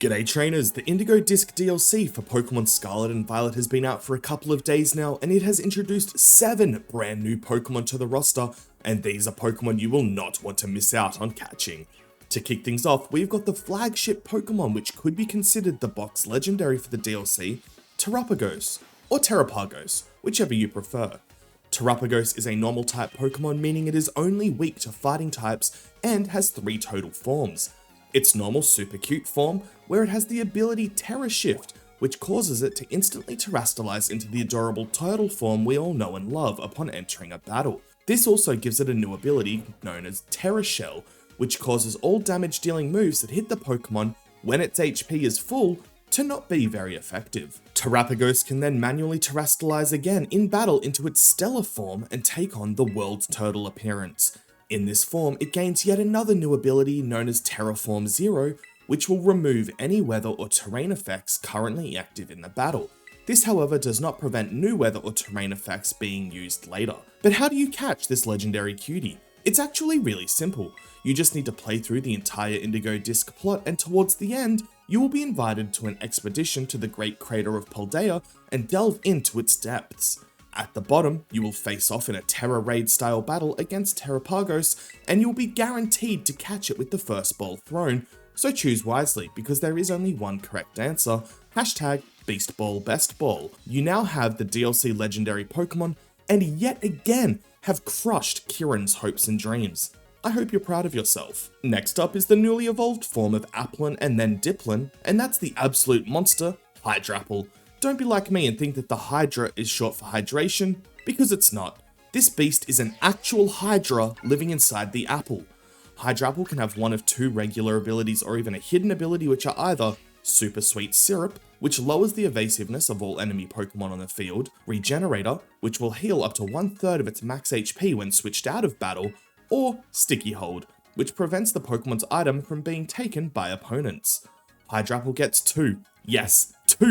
G'day trainers, the Indigo Disc DLC for Pokémon Scarlet and Violet has been out for a couple of days now, and it has introduced 7 brand new Pokémon to the roster, and these are Pokémon you will not want to miss out on catching. To kick things off, we've got the flagship Pokémon which could be considered the box legendary for the DLC, Terapagos, or Terapagos, whichever you prefer. Terapagos is a normal type Pokémon, meaning it is only weak to fighting types and has 3 total forms. Its normal super cute form, where it has the ability Terra Shift, which causes it to instantly terastallize into the adorable turtle form we all know and love upon entering a battle. This also gives it a new ability known as Terra Shell, which causes all damage dealing moves that hit the Pokémon when its HP is full to not be very effective. Terapagos can then manually terastallize again in battle into its stellar form and take on the world's turtle appearance. In this form, it gains yet another new ability known as Terraform Zero, which will remove any weather or terrain effects currently active in the battle. This, however, does not prevent new weather or terrain effects being used later. But how do you catch this legendary cutie? It's actually really simple. You just need to play through the entire Indigo Disc plot, and towards the end, you will be invited to an expedition to the Great Crater of Paldea and delve into its depths. At the bottom, you will face off in a Terra Raid style battle against Terapagos, and you'll be guaranteed to catch it with the first ball thrown, so choose wisely because there is only one correct answer, #BeastBallBestBall. You now have the DLC legendary Pokemon, and yet again have crushed Kieran's hopes and dreams. I hope you're proud of yourself. Next up is the newly evolved form of Applin and then Diplin, and that's the absolute monster, Hydrapple. Don't be like me and think that the Hydra is short for hydration, because it's not. This beast is an actual Hydra living inside the apple. Hydrapple can have one of 2 regular abilities or even a hidden ability, which are either Super Sweet Syrup, which lowers the evasiveness of all enemy Pokemon on the field, Regenerator, which will heal up to 1/3 of its max HP when switched out of battle, or Sticky Hold, which prevents the Pokemon's item from being taken by opponents. Hydrapple gets 2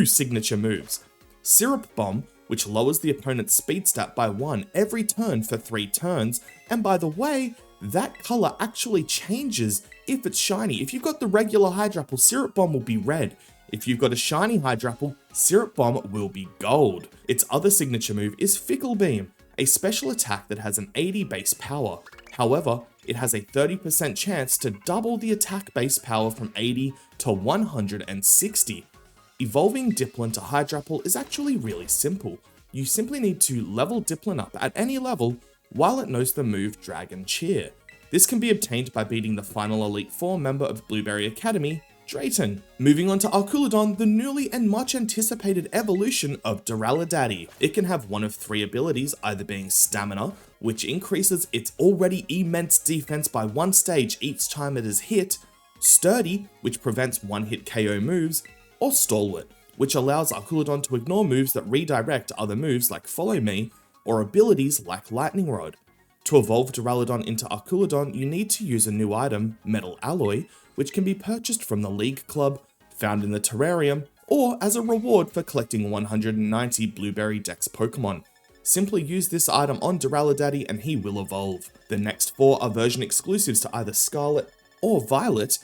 signature moves. Syrup Bomb, which lowers the opponent's speed stat by 1 every turn for 3 turns, and by the way, that color actually changes if it's shiny. If you've got the regular Hydrapple, Syrup Bomb will be red. If you've got a shiny Hydrapple, Syrup Bomb will be gold. Its other signature move is Fickle Beam, a special attack that has an 80 base power. However, it has a 30% chance to double the attack base power from 80 to 160. Evolving Diplin to Hydrapple is actually really simple. You simply need to level Diplin up at any level while it knows the move Dragon Cheer. This can be obtained by beating the final Elite Four member of Blueberry Academy, Drayton. Moving on to Archaludon, the newly and much anticipated evolution of Duraludon. It can have one of 3 abilities, either being Stamina, which increases its already immense defense by 1 stage each time it is hit, Sturdy, which prevents one-hit KO moves, or Stalwart, which allows Archaludon to ignore moves that redirect other moves like Follow Me, or abilities like Lightning Rod. To evolve Duraludon into Archaludon, you need to use a new item, Metal Alloy, which can be purchased from the League Club, found in the Terrarium, or as a reward for collecting 190 Blueberry Dex Pokemon. Simply use this item on Duraludon and he will evolve. The next 4 are version exclusives to either Scarlet or Violet.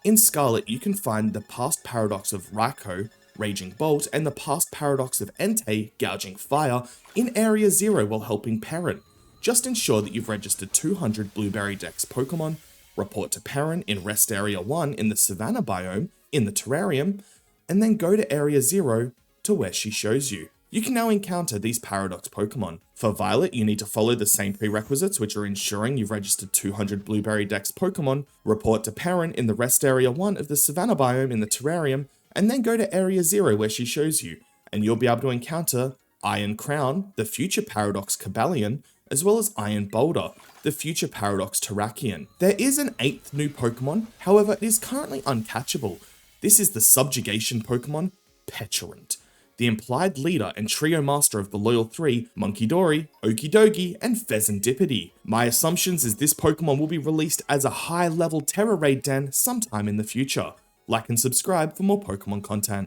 In Scarlet, you can find the past paradox of Raikou, Raging Bolt, and the past paradox of Entei, Gouging Fire, in Area 0 while helping Perrin. Just ensure that you've registered 200 Blueberry Dex Pokemon, report to Perrin in Rest Area 1 in the Savannah biome in the Terrarium, and then go to Area 0 to where she shows you. You can now encounter these paradox Pokemon. For Violet, you need to follow the same prerequisites, which are ensuring you've registered 200 Blueberry Dex Pokemon, report to Perrin in the Rest Area 1 of the Savannah biome in the Terrarium, and then go to Area 0 where she shows you, and you'll be able to encounter Iron Crown, the future Paradox Cobalion, as well as Iron Boulder, the future Paradox Terrakion. There is an 8th new Pokemon, however it is currently uncatchable. This is the subjugation Pokemon, Petulant, the implied leader and trio master of the Loyal 3, Munkidori, Okidogi, and Pheasantipity. My assumptions is this Pokemon will be released as a high-level Terra Raid den sometime in the future. Like and subscribe for more Pokemon content.